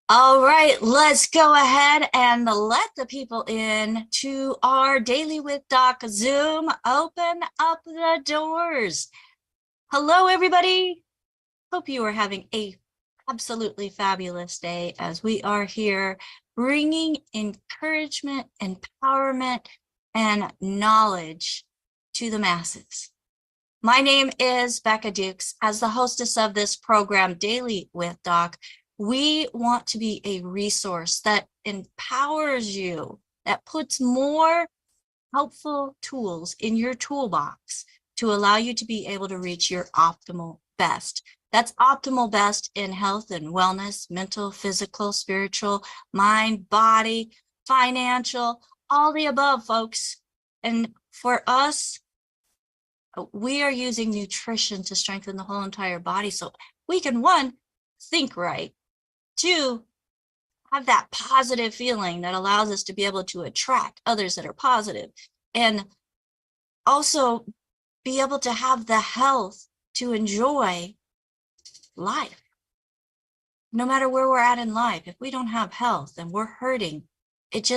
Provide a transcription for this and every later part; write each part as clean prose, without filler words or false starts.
All right, let's go ahead and let the people in to our Daily with Doc Zoom. Open up the doors. Hello, everybody. Hope you are having a absolutely fabulous day as we are here bringing encouragement, empowerment, and knowledge to the masses. My name is Becca Dukes. As the hostess of this program, Daily with Doc, we want to be a resource that empowers you, that puts more helpful tools in your toolbox to allow you to be able to reach your optimal best. That's optimal best in health and wellness, mental, physical, spiritual, mind, body, financial, all the above, folks. And for us, we are using nutrition to strengthen the whole entire body so we can, one, think right, two, have that positive feeling that allows us to be able to attract others that are positive, and also be able to have the health to enjoy life. No matter where we're at in life, if we don't have health and we're hurting, it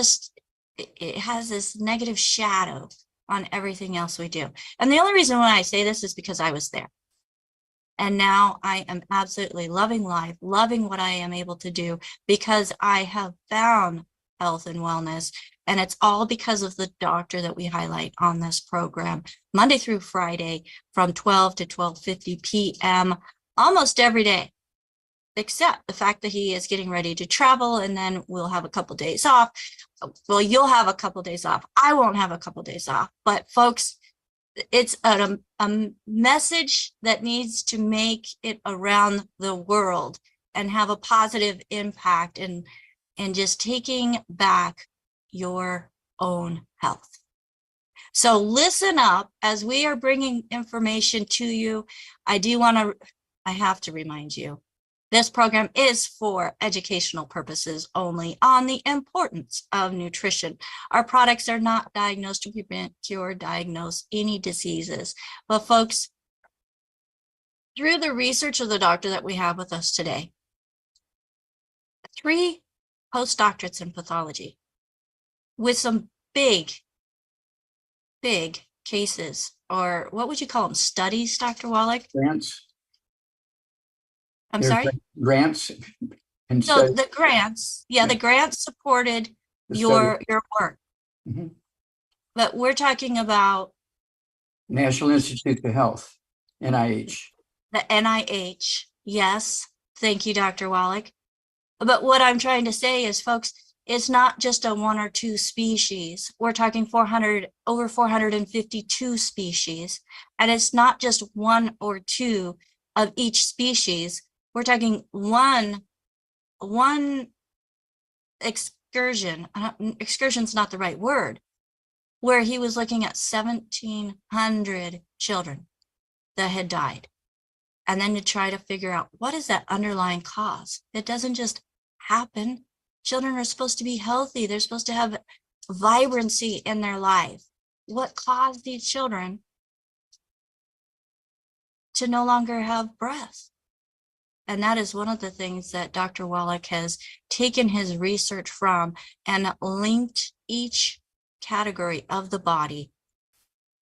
has this negative shadow on everything else we do. And the only reason why I say this is because I was there. And now I am absolutely loving life, loving what I am able to do because I have found health and wellness. And it's all because of the doctor that we highlight on this program, Monday through Friday from 12 to 12:50 p.m. almost every day, except the fact that he is getting ready to travel, and then we'll have a couple days off. Well, you'll have a couple days off. I won't have a couple days off. But folks, it's a message that needs to make it around the world and have a positive impact in just taking back your own health. So listen up as we are bringing information to you. I have to remind you, this program is for educational purposes only on the importance of nutrition. Our products are not diagnosed to prevent, cure, diagnose any diseases. But folks, through the research of the doctor that we have with us today, 3 postdoctorates in pathology with some big cases, or what would you call them? Studies, Dr. Wallach? Grants. I'm sorry? Grants and So the grants, the grants supported your work. Mm-hmm. But we're talking about National Institute of Health, NIH. the NIH. Yes. Thank you, Dr. Wallach. But what I'm trying to say is, folks, it's not just a 1 or 2 species. We're talking over 452 species. And it's not just 1 or 2 of each species. We're talking one excursion. Excursion's not the right word, where he was looking at 1,700 children that had died. And then to try to figure out what is that underlying cause. It doesn't just happen. Children are supposed to be healthy. They're supposed to have vibrancy in their life. What caused these children to no longer have breath? And that is one of the things that Dr. Wallach has taken his research from and linked each category of the body,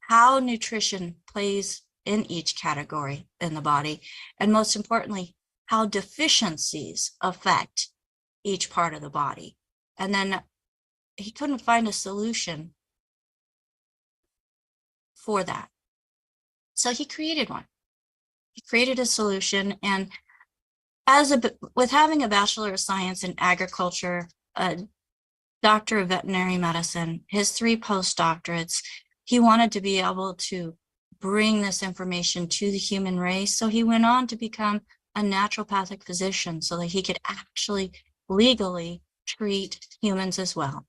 how nutrition plays in each category in the body, and most importantly, how deficiencies affect each part of the body. And then he couldn't find a solution for that. So he created one. He created a solution, and with having a Bachelor of Science in Agriculture, a Doctor of Veterinary Medicine, his 3 postdoctorates, he wanted to be able to bring this information to the human race. So he went on to become a naturopathic physician so that he could actually legally treat humans as well.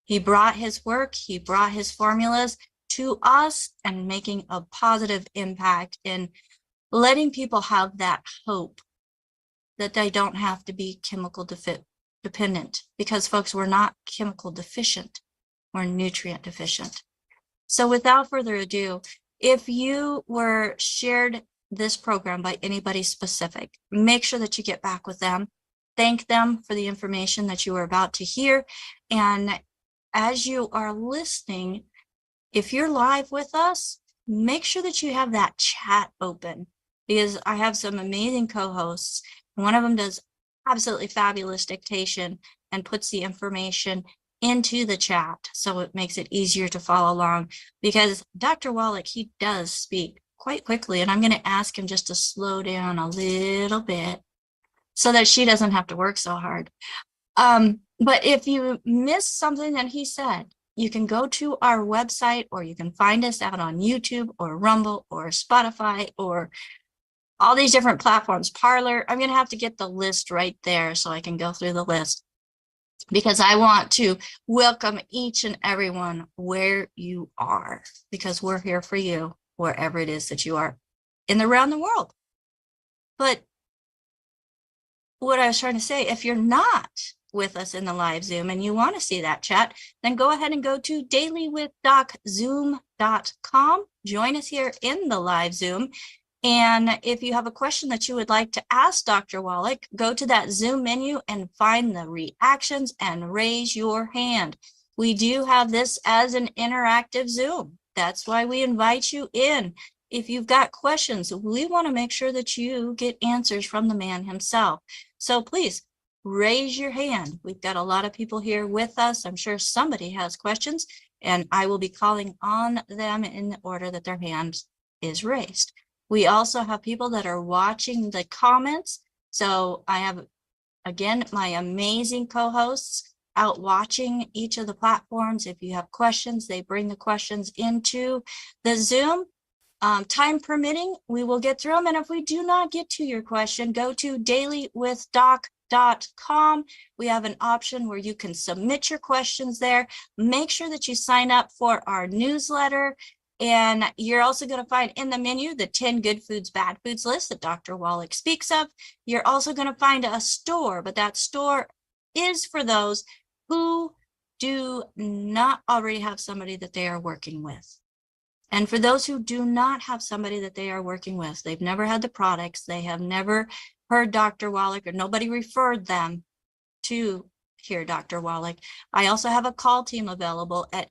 He brought his work, he brought his formulas to us and making a positive impact in letting people have that hope that they don't have to be chemical dependent, because folks, we're not chemical deficient, we're nutrient deficient. So without further ado, if you were shared this program by anybody specific, make sure that you get back with them thank them for the information that you are about to hear. And as you are listening, if you're live with us, make sure that you have that chat open, because I have some amazing co-hosts. One of them does absolutely fabulous dictation and puts the information into the chat, so it makes it easier to follow along, because Dr. Wallach, he does speak quite quickly, and I'm going to ask him just to slow down a little bit so that she doesn't have to work so hard. But if you missed something that he said, you can go to our website, or you can find us out on YouTube or Rumble or Spotify or all these different platforms. Parlor, I'm going to have to get the list right there so I can go through the list, because I want to welcome each and everyone where you are, because we're here for you wherever it is that you are around the world. But what I was trying to say, if you're not with us in the live Zoom and you want to see that chat, then go ahead and go to dailywithdoczoom.com. Join us here in the live Zoom. And if you have a question that you would like to ask Dr. Wallach, go to that Zoom menu and find the reactions and raise your hand. We do have this as an interactive Zoom. That's why we invite you in. If you've got questions, we want to make sure that you get answers from the man himself. So please raise your hand. We've got a lot of people here with us. I'm sure somebody has questions, and I will be calling on them in the order that their hand is raised. We also have people that are watching the comments. So I have, again, my amazing co-hosts out watching each of the platforms. If you have questions, they bring the questions into the Zoom. Time permitting, we will get through them. And if we do not get to your question, go to dailywithdoc.com. We have an option where you can submit your questions there. Make sure that you sign up for our newsletter. And you're also going to find in the menu the 10 good foods, bad foods list that Dr. Wallach speaks of. You're also going to find a store, but that store is for those who do not already have somebody that they are working with. And for those who do not have somebody that they are working with, they've never had the products, they have never heard Dr. Wallach, or nobody referred them to hear Dr. Wallach, I also have a call team available at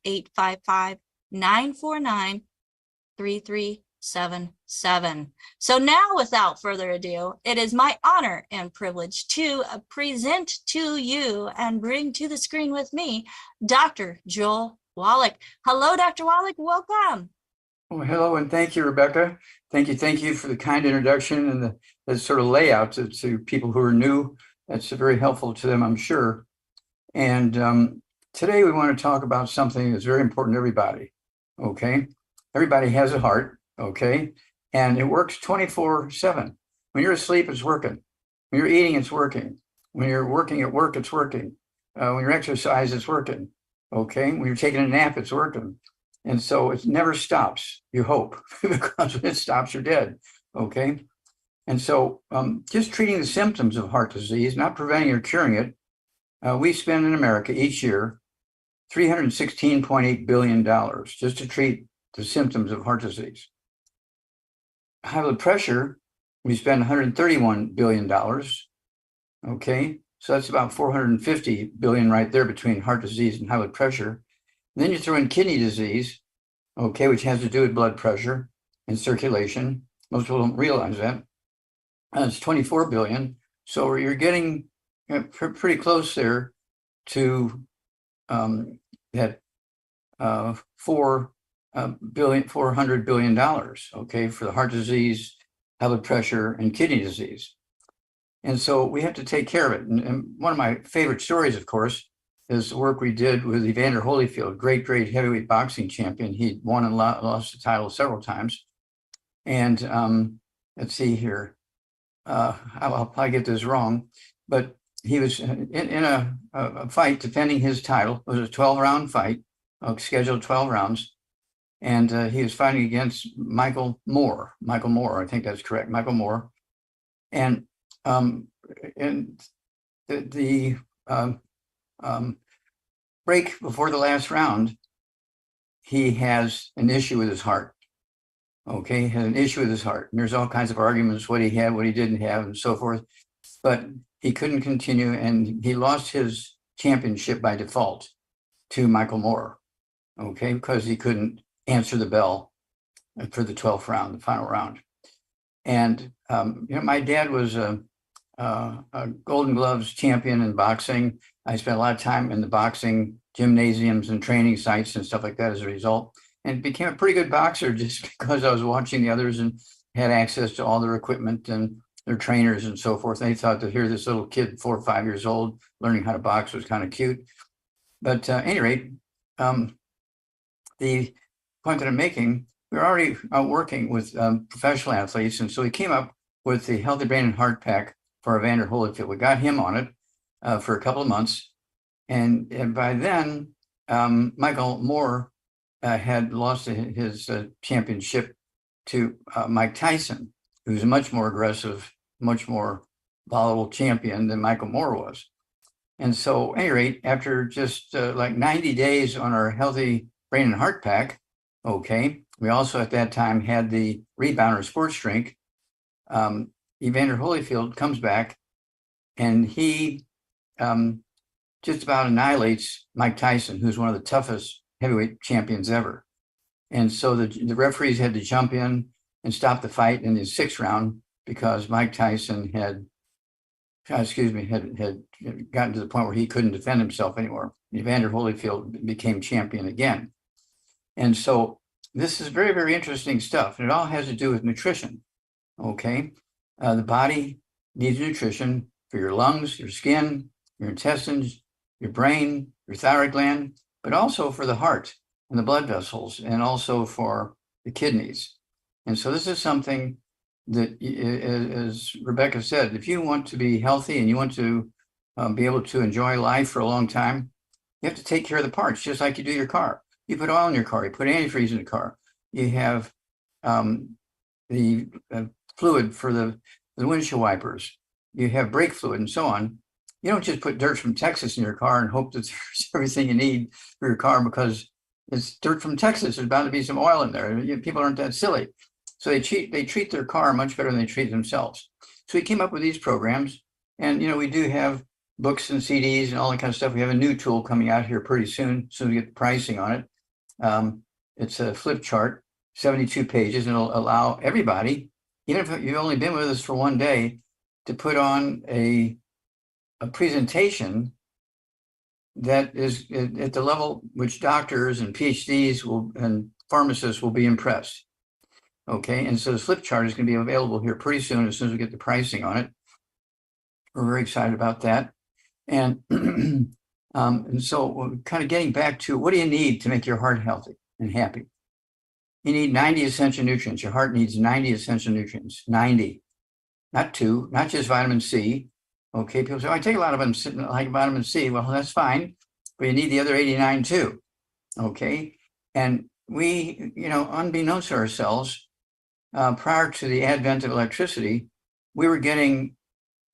855-949-3377. So now, without further ado, it is my honor and privilege to present to you and bring to the screen with me, Dr. Joel Wallach. Hello, Dr. Wallach, welcome. Well, hello, and thank you, Rebecca. Thank you for the kind introduction and the sort of layout to people who are new. That's very helpful to them, I'm sure. And today we want to talk about something that's very important to everybody, okay? Everybody has a heart, okay? And it works 24/7. When you're asleep, it's working. When you're eating, it's working. When you're working at work, it's working. When you're exercise, it's working, okay? When you're taking a nap, it's working. And so it never stops, you hope, because when it stops, you're dead, okay? And so just treating the symptoms of heart disease, not preventing or curing it, we spend in America each year $316.8 billion just to treat the symptoms of heart disease. High blood pressure, we spend $131 billion, okay? So that's about $450 billion right there between heart disease and high blood pressure. And then you throw in kidney disease, okay, which has to do with blood pressure and circulation. Most people don't realize that. It's 24 billion. So you're getting pretty close there to that $400 billion, okay, for the heart disease, high blood pressure, and kidney disease. And so we have to take care of it. And one of my favorite stories, of course, is the work we did with Evander Holyfield, great heavyweight boxing champion. He won and lost the title several times. And let's see here. I'll probably get this wrong, but he was in a fight defending his title. It was a 12-round fight, scheduled 12 rounds. And he was fighting against Michael Moore, I think that's correct, Michael Moore. And the break before the last round, he has an issue with his heart. Okay, has an issue with his heart. And there's all kinds of arguments, what he had, what he didn't have, and so forth. But he couldn't continue, and he lost his championship by default to Michael Moore, okay, because he couldn't answer the bell for the 12th round, the final round. And my dad was a Golden Gloves champion in boxing. I spent a lot of time in the boxing gymnasiums and training sites and stuff like that as a result, and became a pretty good boxer just because I was watching the others and had access to all their equipment and their trainers and so forth. They thought to hear this little kid, 4 or 5 years old, learning how to box was kind of cute. But at any rate, the point that I'm making, we were already working with professional athletes. And so we came up with the Healthy Brain and Heart Pack for Evander Holyfield. We got him on it for a couple of months. And by then, Michael Moore had lost his championship to Mike Tyson, who's a much more aggressive, much more volatile champion than Michael Moore was. And so, at any rate, after just like 90 days on our Healthy Brain and Heart Pack, okay, we also at that time had the Rebounder sports drink. Evander Holyfield comes back, and he just about annihilates Mike Tyson, who's one of the toughest heavyweight champions ever. And so the referees had to jump in and stop the fight in the 6th round because Mike Tyson had gotten to the point where he couldn't defend himself anymore. Evander Holyfield became champion again. And so this is very, very interesting stuff. And it all has to do with nutrition, okay? The body needs nutrition for your lungs, your skin, your intestines, your brain, your thyroid gland, but also for the heart and the blood vessels, and also for the kidneys. And so this is something that, as Rebecca said, if you want to be healthy and you want to be able to enjoy life for a long time, you have to take care of the parts, just like you do your car. You put oil in your car, you put antifreeze in the car, you have the fluid for the windshield wipers, you have brake fluid and so on. You don't just put dirt from Texas in your car and hope that there's everything you need for your car because it's dirt from Texas. There's bound to be some oil in there. People aren't that silly. So they treat their car much better than they treat themselves. So we came up with these programs, and we do have books and CDs and all that kind of stuff. We have a new tool coming out here pretty soon, so we get the pricing on it. It's a flip chart, 72 pages, and it'll allow everybody, even if you've only been with us for one day, to put on a presentation that is at the level which doctors and PhDs and pharmacists will be impressed. Okay, and so the flip chart is going to be available here pretty soon as we get the pricing on it. We're very excited about that. And and so we're kind of getting back to, what do you need to make your heart healthy and happy? You need 90 essential nutrients. Your heart needs 90 essential nutrients, 90, not 2, not just vitamin C. Okay, people say, I take a lot of them, like vitamin C. Well, that's fine, but you need the other 89 too. Okay, and we, unbeknownst to ourselves, prior to the advent of electricity, we were getting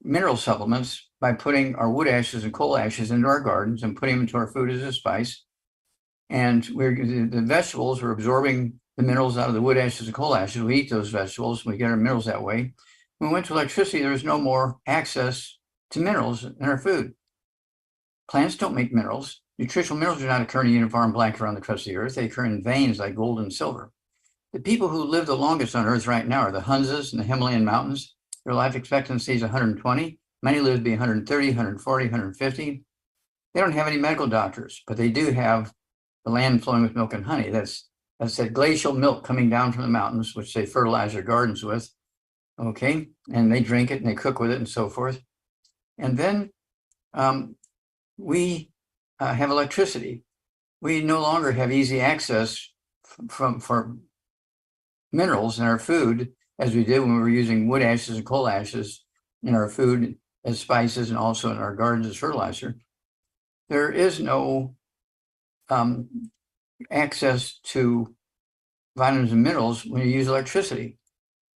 mineral supplements by putting our wood ashes and coal ashes into our gardens and putting them into our food as a spice. And the vegetables were absorbing the minerals out of the wood ashes and coal ashes. We eat those vegetables, we get our minerals that way. When we went to electricity, there was no more access to minerals in our food. Plants don't make minerals. Nutritional minerals do not occur in a uniform blanket around the crust of the earth. They occur in veins like gold and silver. The people who live the longest on earth right now are the Hunzas in the Himalayan mountains. Their life expectancy is 120. Many live to be 130, 140, 150. They don't have any medical doctors, but they do have the land flowing with milk and honey. That's that glacial milk coming down from the mountains, which they fertilize their gardens with. Okay, and they drink it and they cook with it and so forth. And then we have electricity. We no longer have easy access for minerals in our food as we did when we were using wood ashes and coal ashes in our food as spices and also in our gardens as fertilizer. There is no access to vitamins and minerals when you use electricity.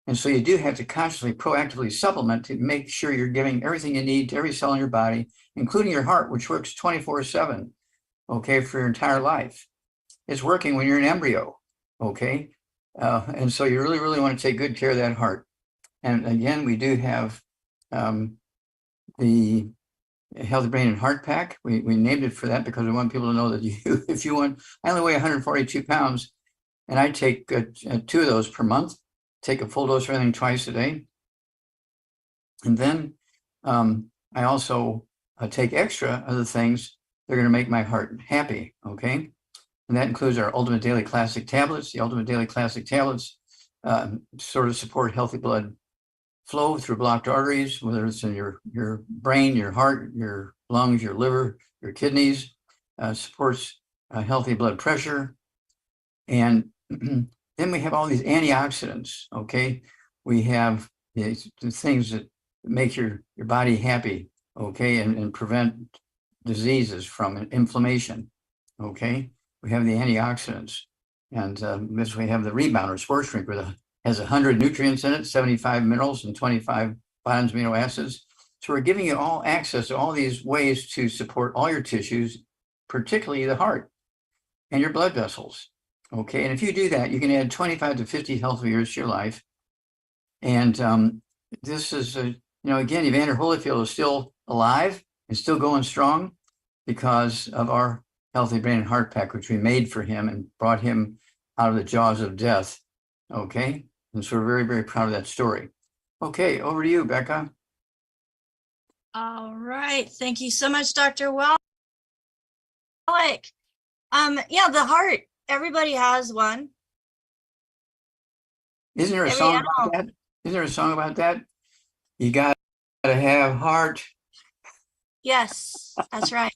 And so you do have to consciously, proactively supplement to make sure you're giving everything you need to every cell in your body, including your heart, which works 24/7, okay, for your entire life. It's working when you're an embryo, okay? And so you really, really want to take good care of that heart. And again, we do have the Healthy Brain and Heart Pack. We named it for that because we want people to know that if you want, I only weigh 142 pounds, and I take 2 of those per month, take a full dose of everything twice a day. And then I also take extra of the things that are going to make my heart happy, okay? And that includes our Ultimate Daily Classic tablets. The Ultimate Daily Classic tablets sort of support healthy blood flow through blocked arteries, whether it's in your brain, your heart, your lungs, your liver, your kidneys, supports healthy blood pressure. And then we have all these antioxidants, okay? We have the things that make your body happy, okay, and prevent diseases from inflammation, okay? We have the antioxidants. And this we have the rebounder sports drink with has 100 nutrients in it, 75 minerals, and 25 bottom amino acids. So we're giving you all access to all these ways to support all your tissues, particularly the heart and your blood vessels. Okay, and if you do that, you can add 25 to 50 healthy years to your life. And this is, again, Evander Holyfield is still alive and still going strong because of our Healthy Brain and Heart Pack, which we made for him and brought him out of the jaws of death. Okay, and so we're very, very proud of that story. Okay, over to you, Becca. All right. Thank you so much, Dr. Wallach. Yeah, the heart. Everybody has one. Isn't there a song about that? Isn't there a song about that? You got to have heart. Yes, that's right.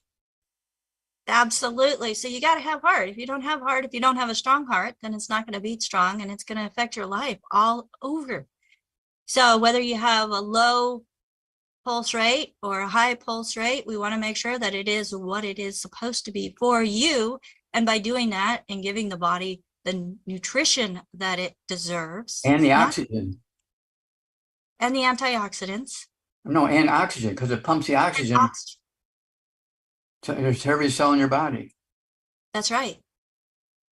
Absolutely. So you got to have heart. If you don't have heart, if you don't have a strong heart, then it's not going to beat strong and it's going to affect your life all over. So whether you have a low pulse rate or a high pulse rate, we want to make sure that it is what it is supposed to be for you. And by doing that and giving the body the nutrition that it deserves. And the oxygen. And the antioxidants. No, and oxygen, because it pumps the oxygen to every cell in your body. That's right.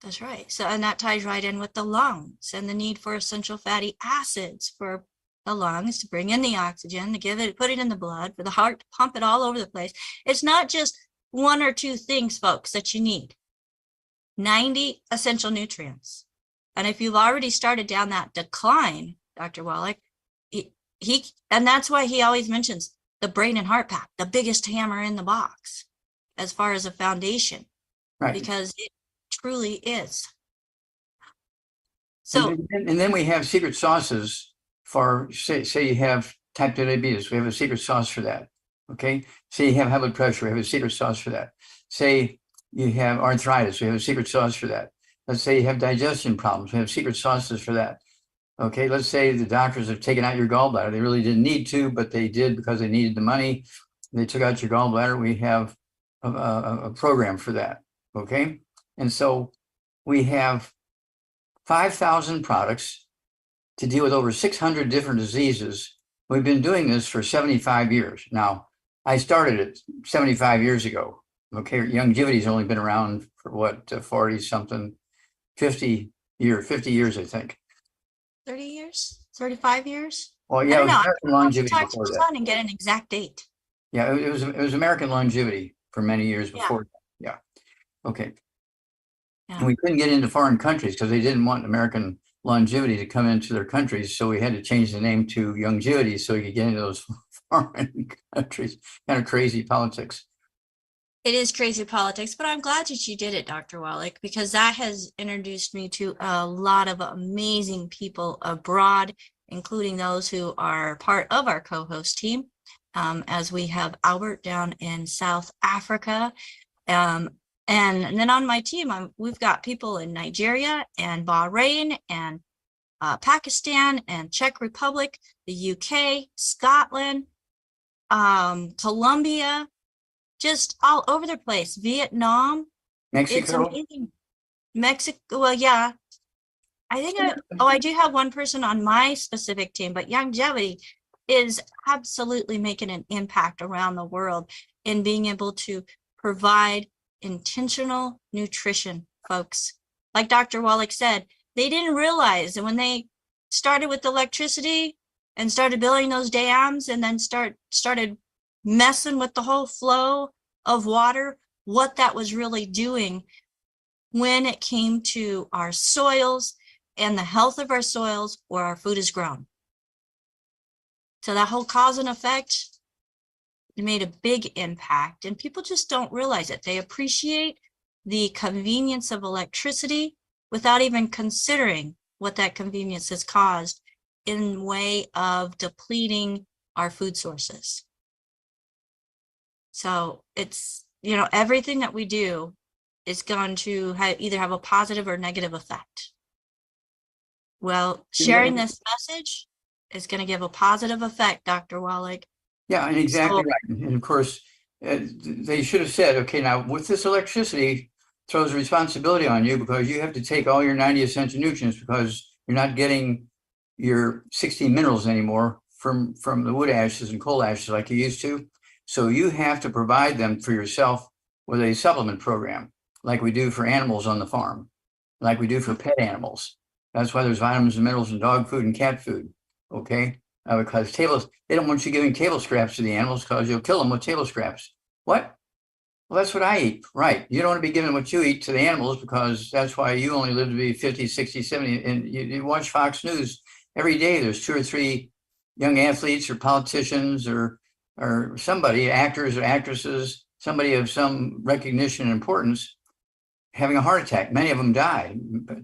That's right. So, and that ties right in with the lungs and the need for essential fatty acids for the lungs to bring in the oxygen, to give it, put it in the blood, for the heart to pump it all over the place. It's not just 1 or 2 things, folks, that you need. 90 essential nutrients. And if you've already started down that decline, Dr. Wallach, he and that's why he always mentions the brain and heart pack, the biggest hammer in the box as far as a foundation, right? Because it truly is. So, and then we have secret sauces for, say you have type 2 diabetes, we have a secret sauce for that. Okay. Say you have high blood pressure, we have a secret sauce for that. Say you have arthritis, we have a secret sauce for that. Let's say you have digestion problems, we have secret sauces for that. Okay, let's say the doctors have taken out your gallbladder. They really didn't need to, but they did because they needed the money. They took out your gallbladder. We have a program for that. Okay, and so we have 5,000 products to deal with over 600 different diseases. We've been doing this for 75 years. Now, I started it 75 years ago. Okay, Youngevity's only been around for what, 40 something, 50 years, I think. 30 years, 35 years. Well, yeah, it was American longevity talk to before your that. son and get an exact date. Yeah, it was American longevity for many years before that. Yeah. Okay. Yeah. And we couldn't get into foreign countries because they didn't want American longevity to come into their countries. So we had to change the name to Youngevity so we could get into those foreign countries. Kind of crazy politics. It is crazy politics, but I'm glad that you did it, Dr. Wallach, because that has introduced me to a lot of amazing people abroad, including those who are part of our co-host team, as we have Albert down in South Africa. And then on my team, we've got people in Nigeria and Bahrain and Pakistan and Czech Republic, the UK, Scotland, Colombia, just all over the place. Vietnam, Mexico. It's amazing. Mexico, well, yeah. I think I do have one person on my specific team, but Youngevity is absolutely making an impact around the world in being able to provide intentional nutrition, folks. Like Dr. Wallach said, they didn't realize that when they started with electricity and started building those dams and then started messing with the whole flow of water, what that was really doing when it came to our soils and the health of our soils where our food is grown. So that whole cause and effect made a big impact, and people just don't realize it. They appreciate the convenience of electricity without even considering what that convenience has caused in way of depleting our food sources. So it's, everything that we do is going to either have a positive or negative effect. Well, sharing this message is going to give a positive effect, Dr. Wallach. Yeah, and exactly right. And of course, they should have said, okay, now with this electricity, throws responsibility on you because you have to take all your 90 essential nutrients because you're not getting your 60 minerals anymore from the wood ashes and coal ashes like you used to. So you have to provide them for yourself with a supplement program, like we do for animals on the farm, like we do for pet animals. That's why there's vitamins and minerals in dog food and cat food, okay? Because they don't want you giving table scraps to the animals because you'll kill them with table scraps. What? Well, that's what I eat, right? You don't want to be giving what you eat to the animals because that's why you only live to be 50, 60, 70. And you watch Fox News every day. There's 2 or 3 young athletes or politicians or somebody, actors or actresses, somebody of some recognition and importance having a heart attack. Many of them die,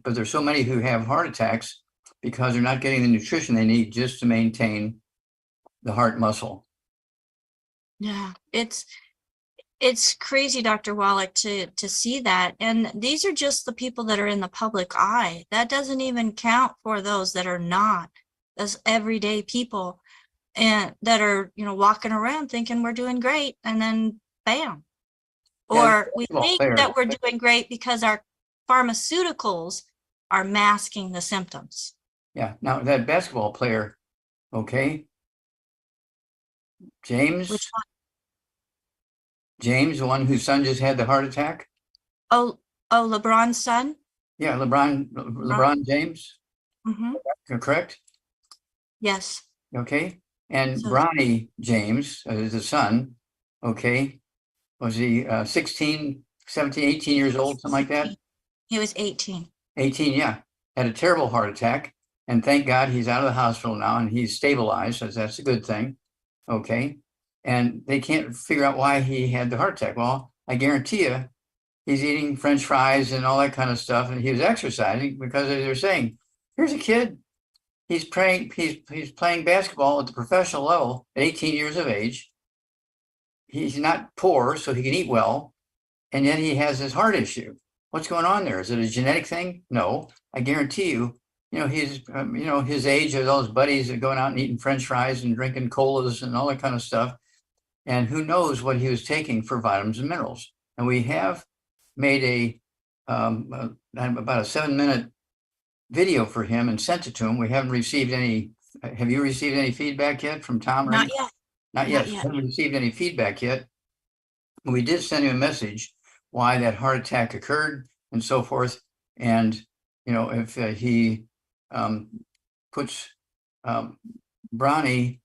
but there's so many who have heart attacks because they're not getting the nutrition they need just to maintain the heart muscle. Yeah, it's crazy, Dr. Wallach, to see that. And these are just the people that are in the public eye. That doesn't even count for those that are not, those everyday people and that are, walking around thinking we're doing great, and then bam. Or we think that we're doing great because our pharmaceuticals are masking the symptoms. Yeah. Now that basketball player, okay, James. Which one? James, the one whose son just had the heart attack. Oh, LeBron's son? Yeah, LeBron James. Mm-hmm. Correct? Yes. Okay. And Bronny James, the son, okay, was he 16, 17, 18 years old, something like that? He was 18. 18, yeah. Had a terrible heart attack. And thank God he's out of the hospital now and he's stabilized. So that's a good thing. Okay. And they can't figure out why he had the heart attack. Well, I guarantee you, he's eating French fries and all that kind of stuff. And he was exercising because they're saying, here's a kid. He's playing basketball at the professional level at 18 years of age. He's not poor, so he can eat well. And yet he has this heart issue. What's going on there? Is it a genetic thing? No, I guarantee you, he's, his age, has all his buddies are going out and eating French fries and drinking colas and all that kind of stuff. And who knows what he was taking for vitamins and minerals. And we have made about a 7-minute video for him and sent it to him. We haven't received any. Have you received any feedback yet from Tom? Not yet. Not yet. Haven't received any feedback yet. We did send him a message why that heart attack occurred and so forth. And, if he puts Bronny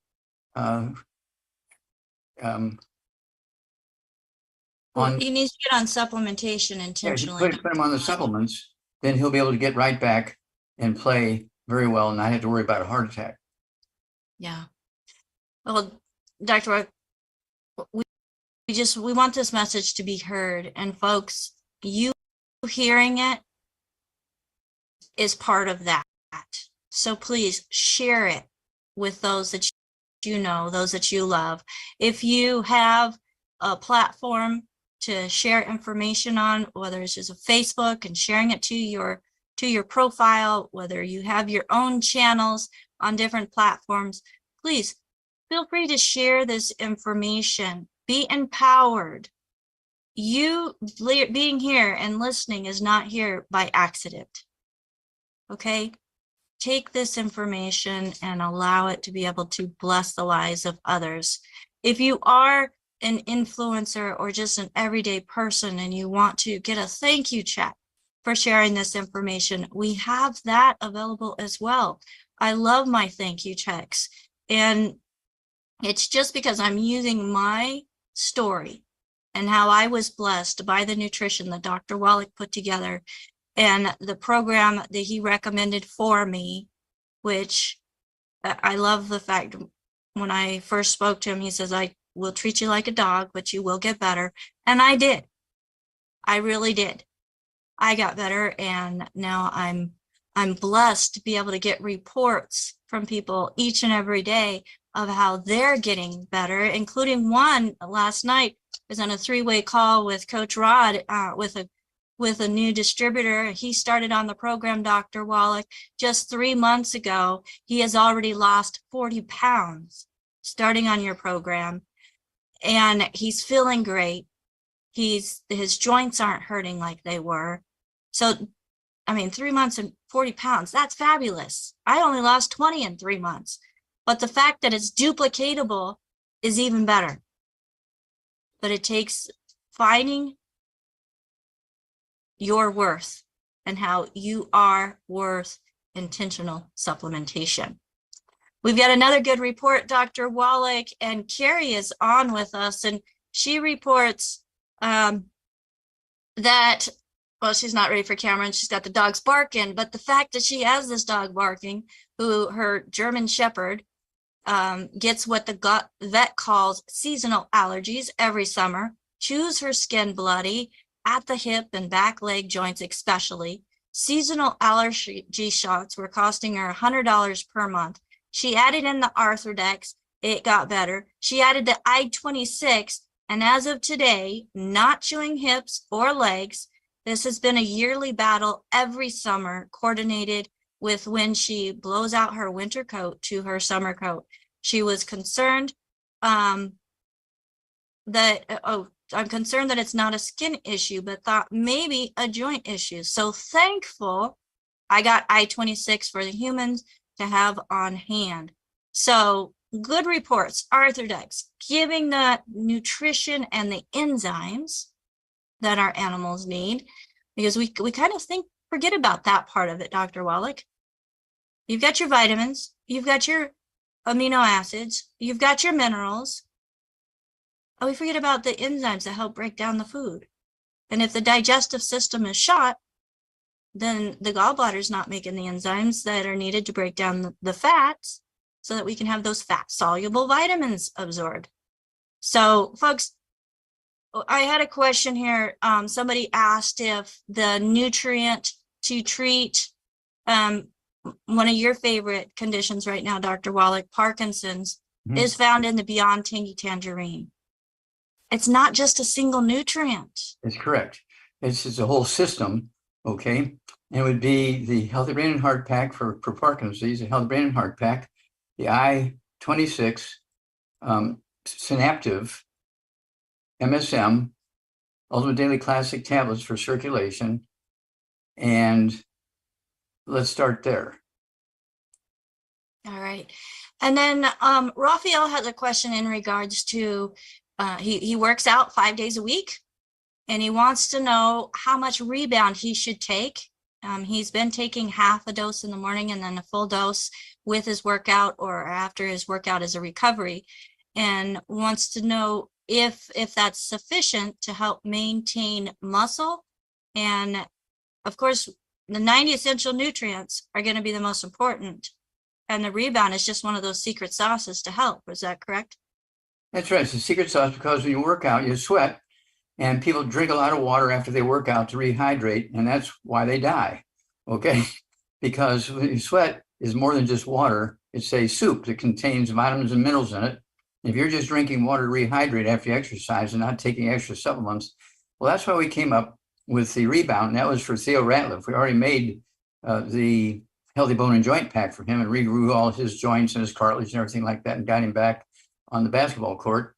he needs to get on supplementation intentionally. Yeah, put him on the supplements, then he'll be able to get right back and play very well and not have to worry about a heart attack. Yeah. Well, Dr. we want this message to be heard, and folks, you hearing it is part of that. So please share it with those that those that you love. If you have a platform to share information on, whether it's just a Facebook and sharing it to your profile, whether you have your own channels on different platforms, please feel free to share this information. Be empowered. You being here and listening is not here by accident. Okay? Take this information and allow it to be able to bless the lives of others. If you are an influencer or just an everyday person and you want to get a thank you check for sharing this information, we have that available as well. I love my thank you checks. And It's just because I'm using my story and how I was blessed by the nutrition that Dr. Wallach put together and the program that he recommended for me, which I love the fact when I first spoke to him, he says, I will treat you like a dog, but you will get better. And I did. I really did. I got better, and now I'm blessed to be able to get reports from people each and every day of how they're getting better, including one last night. I was on a 3-way call with Coach Rod with a new distributor. He started on the program, Dr. Wallach, just 3 months ago. He has already lost 40 pounds starting on your program, and he's feeling great. His joints aren't hurting like they were. So, I mean, 3 months and 40 pounds, that's fabulous. I only lost 20 in 3 months. But the fact that it's duplicatable is even better. But it takes finding your worth and how you are worth intentional supplementation. We've got another good report, Dr. Wallach, and Carrie is on with us, and she reports that, well, she's not ready for camera and she's got the dogs barking, but the fact that she has this dog barking, who her German Shepherd gets what the vet calls seasonal allergies every summer, chews her skin bloody at the hip and back leg joints especially. Seasonal allergy shots were costing her $100 per month. She added in the Arthrodex, it got better. She added the I-26, and as of today, not chewing hips or legs. This has been a yearly battle every summer, coordinated with when she blows out her winter coat to her summer coat. She was concerned I'm concerned that it's not a skin issue, but thought maybe a joint issue. So thankful I got I-26 for the humans to have on hand. So good reports, Arthrodex, giving the nutrition and the enzymes that our animals need, because we kind of forget about that part of it, Dr. Wallach. You've got your vitamins, you've got your amino acids, you've got your minerals. Oh, we forget about the enzymes that help break down the food. And if the digestive system is shot, then the gallbladder's not making the enzymes that are needed to break down the fats so that we can have those fat-soluble vitamins absorbed. So, folks, I had a question here. Somebody asked if the nutrient to treat one of your favorite conditions right now, Dr. Wallach, Parkinson's, is found in the Beyond Tangy Tangerine. It's not just a single nutrient. That's correct. It's a whole system, okay? And it would be the Healthy Brain and Heart Pack for Parkinson's disease, the Healthy Brain and Heart Pack, the I-26, Synaptive, MSM, Ultimate Daily Classic tablets for circulation, and let's start there. All right. And then Raphael has a question in regards to, he works out 5 days a week, and he wants to know how much rebound he should take. He's been taking half a dose in the morning and then a full dose with his workout or after his workout as a recovery, and wants to know if that's sufficient to help maintain muscle. And of course, the 90 essential nutrients are going to be the most important. And the rebound is just one of those secret sauces to help. Is that correct? That's right. It's a secret sauce because when you work out, you sweat, and people drink a lot of water after they work out to rehydrate, and that's why they die, okay? Because when you sweat is more than just water. It's a soup that contains vitamins and minerals in it. If you're just drinking water to rehydrate after you exercise and not taking extra supplements, well, that's why we came up with the rebound. And that was for Theo Ratliff. We already made the Healthy Bone and Joint Pack for him and regrew all his joints and his cartilage and everything like that and got him back on the basketball court.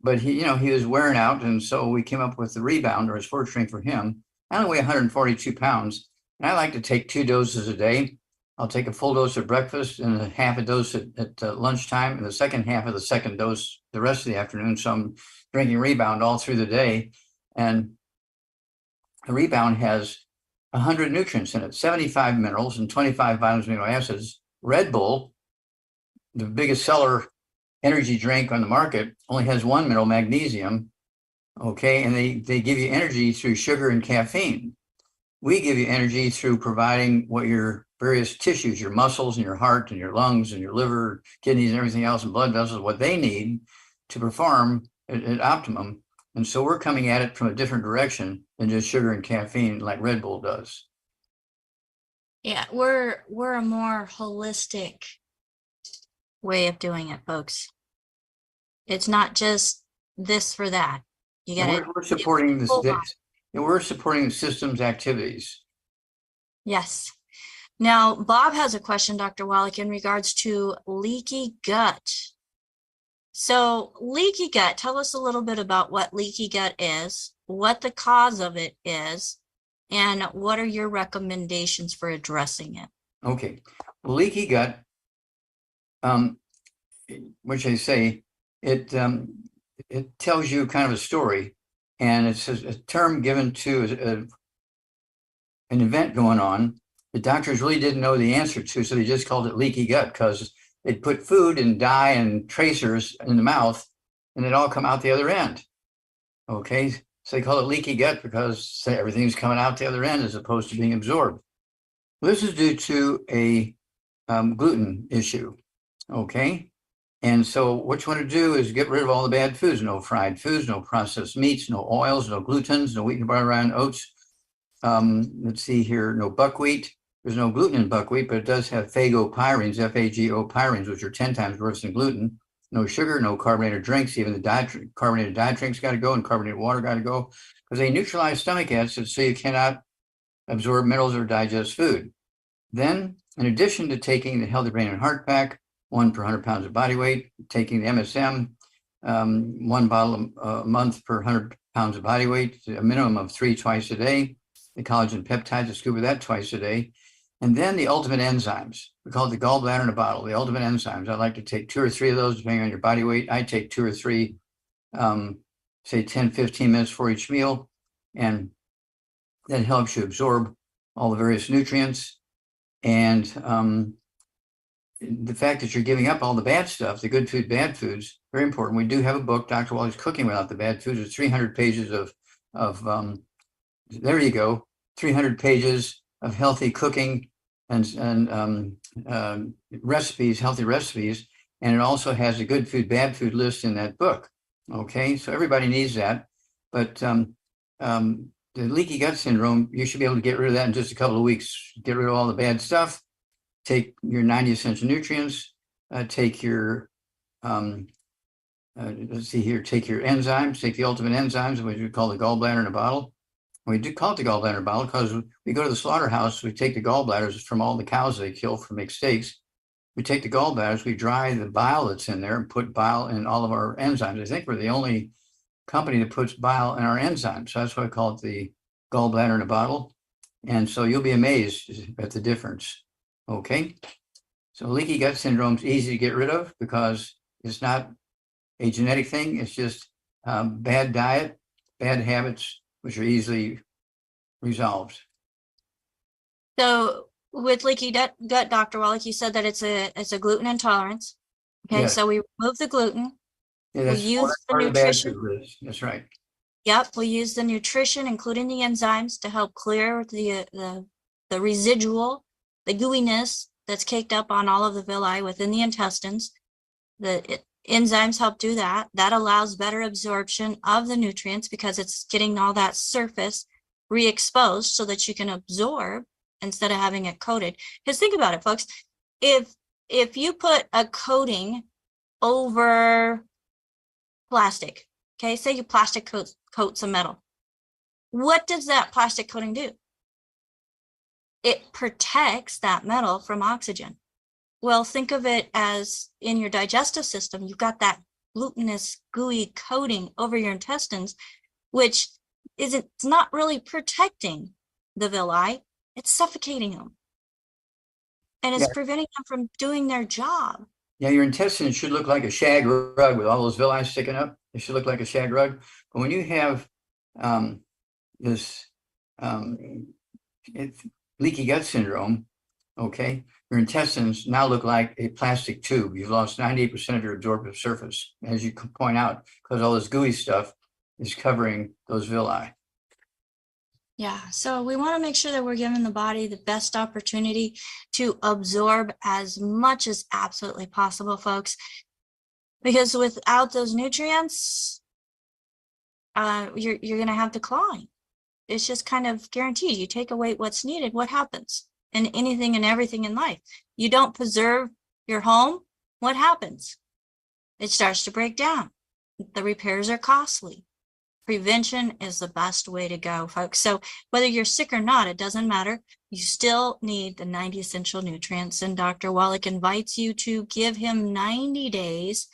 But he was wearing out, and so we came up with the rebound, or a sports drink for him. I only weigh 142 pounds, and I like to take 2 doses a day. I'll take a full dose at breakfast and a half a dose at lunchtime, and the second half of the second dose the rest of the afternoon. So I'm drinking rebound all through the day, and the rebound has 100 nutrients in it, 75 minerals and 25 vitamins and amino acids. Red Bull, the biggest seller energy drink on the market only has one mineral, magnesium. Okay, and they give you energy through sugar and caffeine. We give you energy through providing what your various tissues, your muscles and your heart and your lungs and your liver, kidneys and everything else and blood vessels, what they need to perform at optimum. And so we're coming at it from a different direction than just sugar and caffeine like Red Bull does. Yeah, we're a more holistic way of doing it, folks. It's not just this for that. You got to. We're supporting this, and we're supporting the system's activities. Yes. Now, Bob has a question, Dr. Wallach, in regards to leaky gut. So leaky gut, tell us a little bit about what leaky gut is, what the cause of it is, and what are your recommendations for addressing it? Okay. Leaky gut, which I say, it tells you kind of a story, and it's a term given to an event going on. The doctors really didn't know the answer to, so they just called it leaky gut because they'd put food and dye and tracers in the mouth, and it'd all come out the other end. Okay, so they call it leaky gut because everything's coming out the other end as opposed to being absorbed. This is due to a gluten issue. Okay, and so what you want to do is get rid of all the bad foods: no fried foods, no processed meats, no oils, no glutens, no wheat, butter, and oats. Let's see here, no buckwheat. There's no gluten in buckwheat, but it does have phagopyrines, F-A-G-O-pyrines, which are 10 times worse than gluten. No sugar, no carbonated drinks. Even the carbonated diet drinks got to go, and carbonated water got to go because they neutralize stomach acid, so you cannot absorb minerals or digest food. Then, in addition to taking the Healthy Brain and Heart Pack, 1 per 100 pounds of body weight, taking the MSM, 1 bottle a month per 100 pounds of body weight, a minimum of 3 twice a day, the collagen peptides, a scoop of that twice a day, and then the ultimate enzymes. We call it the gallbladder in a bottle, the ultimate enzymes. I like to take 2 or 3 of those depending on your body weight. I take 2 or 3, say 10, 15 minutes for each meal, and that helps you absorb all the various nutrients. And the fact that you're giving up all the bad stuff, the good food, bad foods, very important. We do have a book, Dr. Wallach's Cooking Without the Bad Foods. It's 300 pages of there you go, 300 pages of healthy cooking and recipes, healthy recipes. And it also has a good food, bad food list in that book. Okay, so everybody needs that. But the leaky gut syndrome, you should be able to get rid of that in just a couple of weeks. Get rid of all the bad stuff. Take your 90 essential nutrients. Take your let's see here. Take your enzymes. Take the ultimate enzymes, which we call the gallbladder in a bottle. We do call it the gallbladder in a bottle because we go to the slaughterhouse. We take the gallbladders from all the cows they kill for make steaks. We take the gallbladders. We dry the bile that's in there and put bile in all of our enzymes. I think we're the only company that puts bile in our enzymes. So that's why I call it the gallbladder in a bottle. And so you'll be amazed at the difference. Okay. So leaky gut syndrome is easy to get rid of because it's not a genetic thing. It's just bad diet, bad habits, which are easily resolved. So with leaky gut, Dr. Wallach, you said that it's a gluten intolerance. Okay, Yes. so we remove the gluten. Yeah, that's We use the part of the bad nutrition. food list. That's right. Yep, we use the nutrition, including the enzymes, to help clear the residual, the gooiness that's caked up on all of the villi within the intestines. The enzymes help do that. That allows better absorption of the nutrients because it's getting all that surface re-exposed so that you can absorb instead of having it coated. Because think about it, folks. If you put a coating over plastic, okay, say you plastic coat some metal, what does that plastic coating do? It protects that metal from oxygen. Well, think of it as in your digestive system, you've got that glutinous, gooey coating over your intestines, which it's not really protecting the villi, it's suffocating them. And it's preventing them from doing their job. Yeah, your intestines should look like a shag rug with all those villi sticking up. They should look like a shag rug. But when you have this leaky gut syndrome, okay, your intestines now look like a plastic tube. You've lost 98% of your absorptive surface, as you can point out, because all this gooey stuff is covering those villi. Yeah, so we want to make sure that we're giving the body the best opportunity to absorb as much as absolutely possible, folks, because without those nutrients, you're going to have decline. It's just kind of guaranteed. You take away what's needed, what happens in anything and everything in life? You don't preserve your home, what happens? It starts to break down. The repairs are costly. Prevention is the best way to go, folks. So whether you're sick or not, it doesn't matter. You still need the 90 essential nutrients. And Dr. Wallach invites you to give him 90 days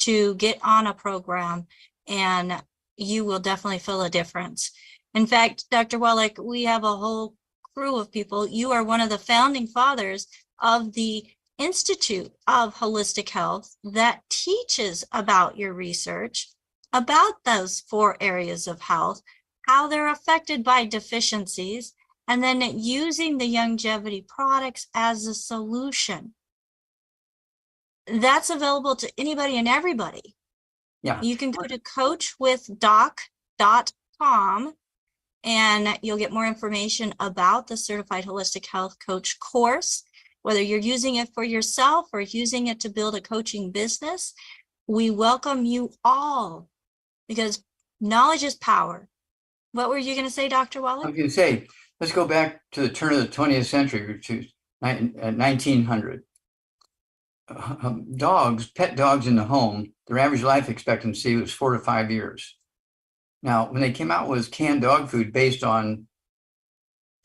to get on a program, and you will definitely feel a difference. In fact, Dr. Wallach, we have a whole crew of people. You are one of the founding fathers of the Institute of Holistic Health that teaches about your research, about those 4 areas of health, how they're affected by deficiencies, and then using the longevity products as a solution. That's available to anybody and everybody. Yeah. You can go to coachwithdoc.com and you'll get more information about the Certified Holistic Health Coach course, whether you're using it for yourself or using it to build a coaching business. We welcome you all, because knowledge is power. What were you going to say, Dr. I Wallach? was going to say, let's go back to the turn of the 20th century, to 1900. Dogs, pet dogs in the home, their average life expectancy was 4 to 5 years. Now, when they came out with canned dog food based on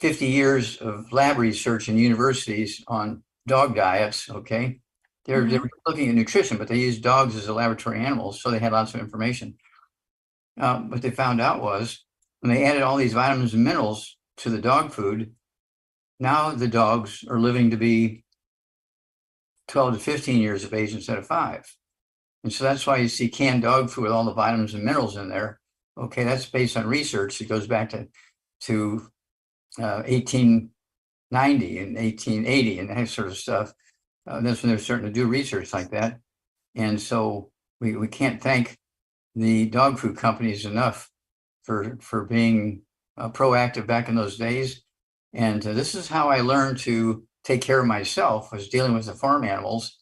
50 years of lab research in universities on dog diets, okay, they were looking at nutrition, but they used dogs as a laboratory animals, so they had lots of information. What they found out was when they added all these vitamins and minerals to the dog food, now the dogs are living to be 12 to 15 years of age instead of 5. And so that's why you see canned dog food with all the vitamins and minerals in there. Okay, that's based on research. It goes back to 1890 and 1880 and that sort of stuff. That's when they're starting to do research like that. And so we can't thank the dog food companies enough for being proactive back in those days. And this is how I learned to take care of myself. I was dealing with the farm animals,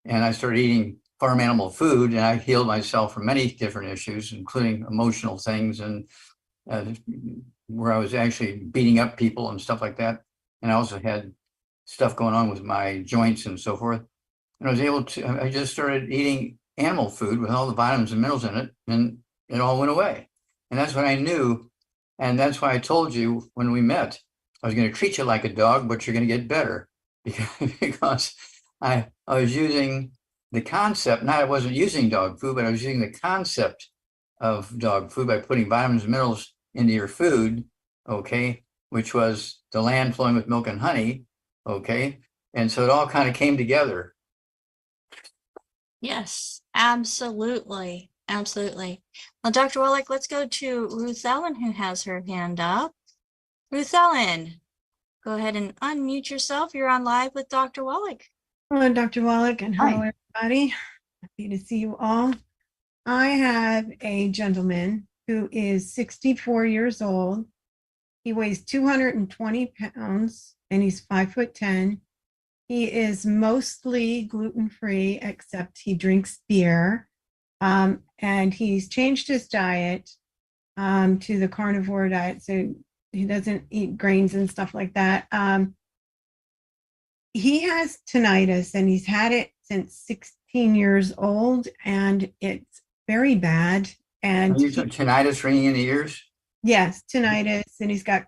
and I started eating farm animal food, and I healed myself from many different issues, including emotional things, and where I was actually beating up people and stuff like that. And I also had stuff going on with my joints and so forth. And I just started eating animal food with all the vitamins and minerals in it, and it all went away. And that's when I knew, and that's why I told you when we met, I was going to treat you like a dog, but you're going to get better, because I was using the concept, I wasn't using dog food, but I was using the concept of dog food by putting vitamins and minerals into your food, okay, which was the land flowing with milk and honey, okay, and so it all kind of came together. Yes, absolutely. Absolutely. Well, Dr. Wallach, let's go to Ruth Ellen, who has her hand up. Ruth Ellen, go ahead and unmute yourself. You're on live with Dr. Wallach. Hello, Dr. Wallach, and hello, Hi. everybody. Happy to see you all. I have a gentleman who is 64 years old. He weighs 220 pounds and he's 5'10". He is mostly gluten-free, except he drinks beer. And he's changed his diet to the carnivore diet, so he doesn't eat grains and stuff like that. He has tinnitus, and he's had it since 16 years old, and it's very bad. And tinnitus ringing in the ears? Yes, tinnitus, and he's got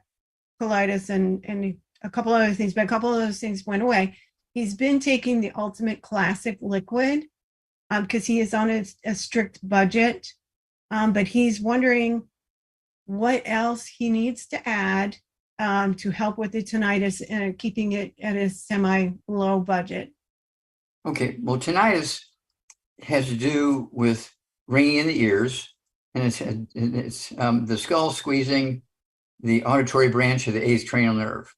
colitis and a couple other things, but a couple of those things went away. He's been taking the Ultimate Classic liquid because he is on a strict budget, but he's wondering what else he needs to add to help with the tinnitus and keeping it at a semi-low budget. Okay, well, tinnitus has to do with ringing in the ears, and it's the skull squeezing the auditory branch of the eighth cranial nerve.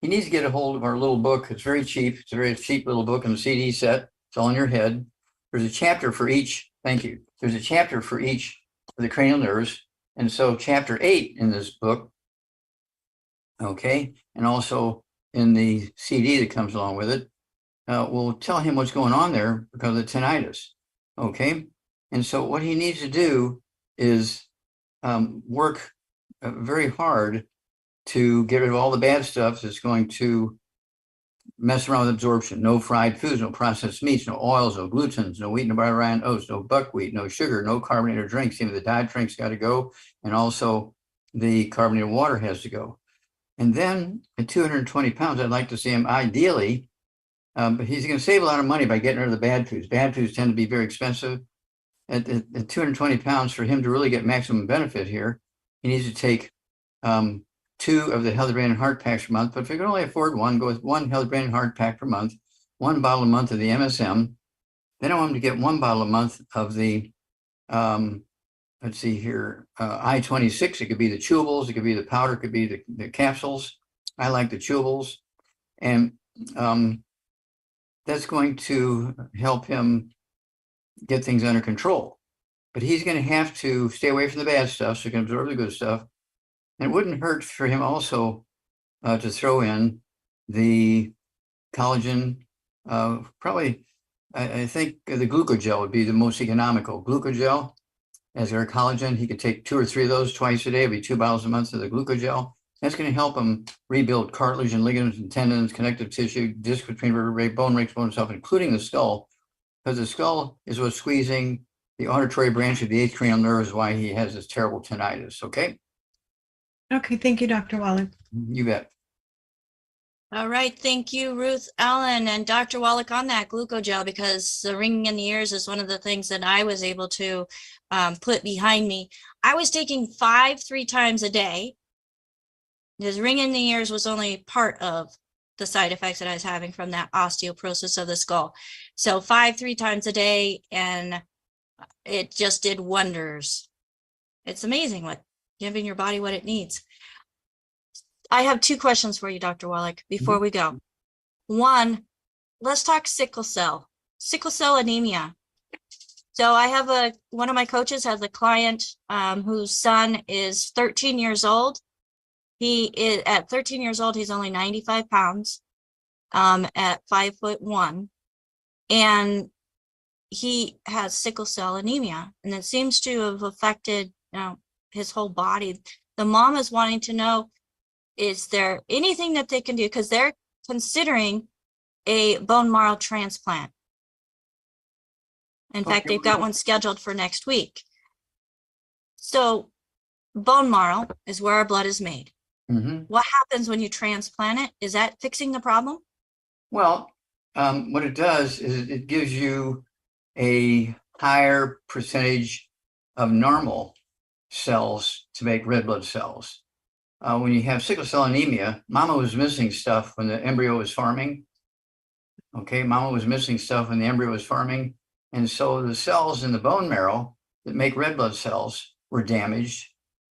he needs to get a hold of our little book. It's very cheap. It's a very cheap little book in the CD set. It's all in your head. There's a chapter for each. Thank you. There's a chapter for each of the cranial nerves. And so chapter 8 in this book, okay, and also in the CD that comes along with it, will tell him what's going on there because of tinnitus, okay? And so what he needs to do is work very hard to get rid of all the bad stuff that's going to mess around with absorption. No fried foods, no processed meats, no oils, no glutens, no wheat, no bran, oats, no buckwheat, no sugar, no carbonated drinks. Even the diet drinks got to go, and also the carbonated water has to go. And then at 220 pounds, I'd like to see him ideally, but he's going to save a lot of money by getting rid of the bad foods. Bad foods tend to be very expensive. At 220 pounds, for him to really get maximum benefit here, he needs to take 2 of the healthy brain and heart packs per month. But if you can only afford one, go with 1 healthy brain and heart pack per month, 1 bottle a month of the MSM. Then I want him to get 1 bottle a month of the, let's see here, I-26. It could be the chewables, it could be the powder, it could be the capsules. I like the chewables. And that's going to help him get things under control. But he's going to have to stay away from the bad stuff so he can absorb the good stuff. And it wouldn't hurt for him also to throw in the collagen. Probably, I think the glucogel would be the most economical. Glucogel as our collagen. He could take 2 or 3 of those twice a day. It'd be 2 bottles a month of the glucogel. That's going to help him rebuild cartilage and ligaments and tendons, connective tissue, disc between vertebrae, bone rakes, bone itself, including the skull, because the skull is what's squeezing the auditory branch of the 8th cranial nerve, is why he has this terrible tinnitus. Okay. Okay, thank you, Dr. Wallach. You bet. All right, thank you, Ruth Ellen and Dr. Wallach, on that glucogel, because the ringing in the ears is one of the things that I was able to put behind me. I was taking 5 3 times a day. Because ringing in the ears was only part of the side effects that I was having from that osteoporosis of the skull. So 5 3 times a day, and it just did wonders. It's amazing what giving your body what it needs. I have 2 questions for you, Dr. Wallach, before we go. One, let's talk sickle cell anemia. So I have one of my coaches has a client whose son is 13 years old. He is at 13 years old, he's only 95 pounds at 5'1", and he has sickle cell anemia, and it seems to have affected, his whole body. The mom is wanting to know, is there anything that they can do? Because they're considering a bone marrow transplant. In fact, they've got one scheduled for next week. So bone marrow is where our blood is made. Mm-hmm. What happens when you transplant it? Is that fixing the problem? Well, what it does is it gives you a higher percentage of normal cells to make red blood cells. When you have sickle cell anemia, mama was missing stuff when the embryo was forming. Okay, mama was missing stuff when the embryo was forming. And so the cells in the bone marrow that make red blood cells were damaged.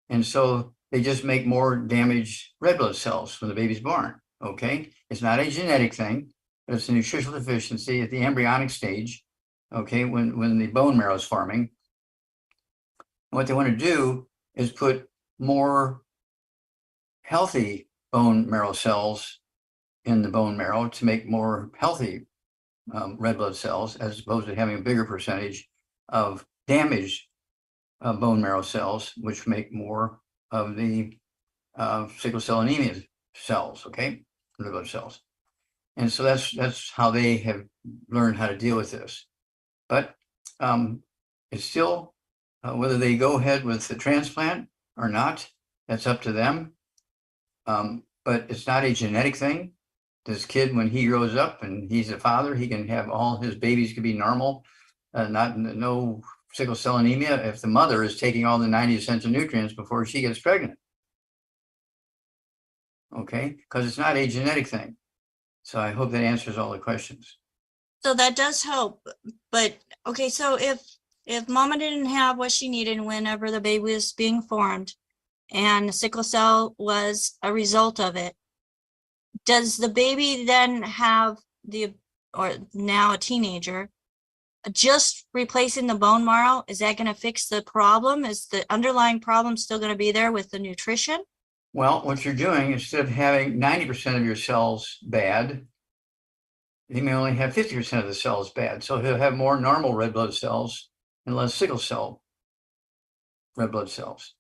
And so they just make more damaged red blood cells when the baby's born. Okay, it's not a genetic thing, but it's a nutritional deficiency at the embryonic stage. Okay, when the bone marrow is forming. What they want to do is put more healthy bone marrow cells in the bone marrow to make more healthy red blood cells, as opposed to having a bigger percentage of damaged bone marrow cells, which make more of the sickle cell anemia cells, okay, red blood cells. And so that's how they have learned how to deal with this. But it's still, whether they go ahead with the transplant or not, that's up to them. But it's not a genetic thing. This kid, when he grows up and he's a father, he can have all his babies could be normal, no sickle cell anemia if the mother is taking all the 90 essential nutrients before she gets pregnant. Okay, because it's not a genetic thing. So I hope that answers all the questions. So that does help. But okay, so if mama didn't have what she needed whenever the baby was being formed, and sickle cell was a result of it, does the baby then have or now a teenager, just replacing the bone marrow, is that going to fix the problem? Is the underlying problem still going to be there with the nutrition? Well, what you're doing, instead of having 90% of your cells bad, he may only have 50% of the cells bad. So he'll have more normal red blood cells and less sickle cell red blood cells.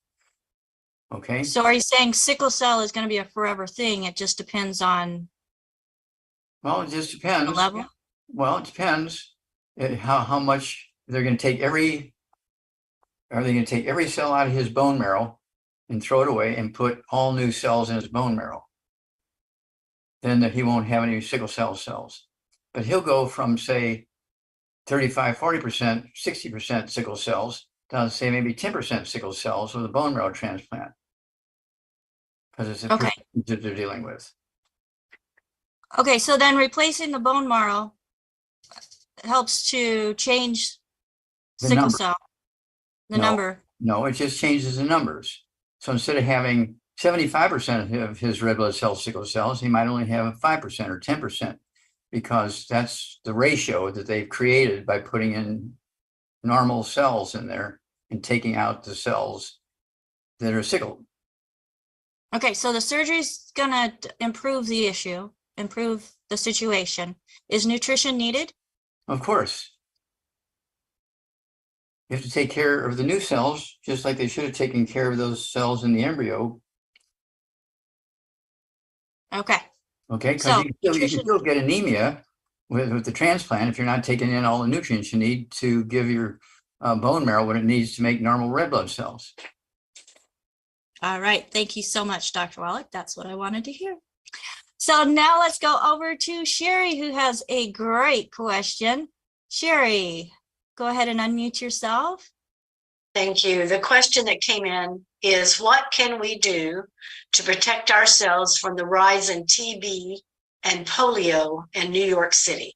Okay. So are you saying sickle cell is going to be a forever thing? It just depends on Well, it just the depends. level? Well, it depends how much they're going to take are they going to take every cell out of his bone marrow and throw it away and put all new cells in his bone marrow? Then he won't have any sickle cell cells. But he'll go from, say, 35, 40%, 60% sickle cells down to, say, maybe 10% sickle cells with a bone marrow transplant. Because it's a Okay. that they're dealing with. Okay, so then replacing the bone marrow helps to change The sickle number. cell, the No. number. No, it just changes the numbers. So instead of having 75% of his red blood cell sickle cells, he might only have 5% or 10%, because that's the ratio that they've created by putting in normal cells in there and taking out the cells that are sickled. Okay, so the surgery's gonna improve the issue, improve the situation. Is nutrition needed? Of course. You have to take care of the new cells, just like they should have taken care of those cells in the embryo. Okay, Okay, because So, you can nutrition- still get anemia with the transplant if you're not taking in all the nutrients you need to give your bone marrow what it needs to make normal red blood cells. all right. Thank you so much, Dr. Wallach. That's what I wanted to hear. So now let's go over to Sherry, who has a great question. Sherry, go ahead and unmute yourself. Thank you. The question that came in is, what can we do to protect ourselves from the rise in TB and polio in New York City?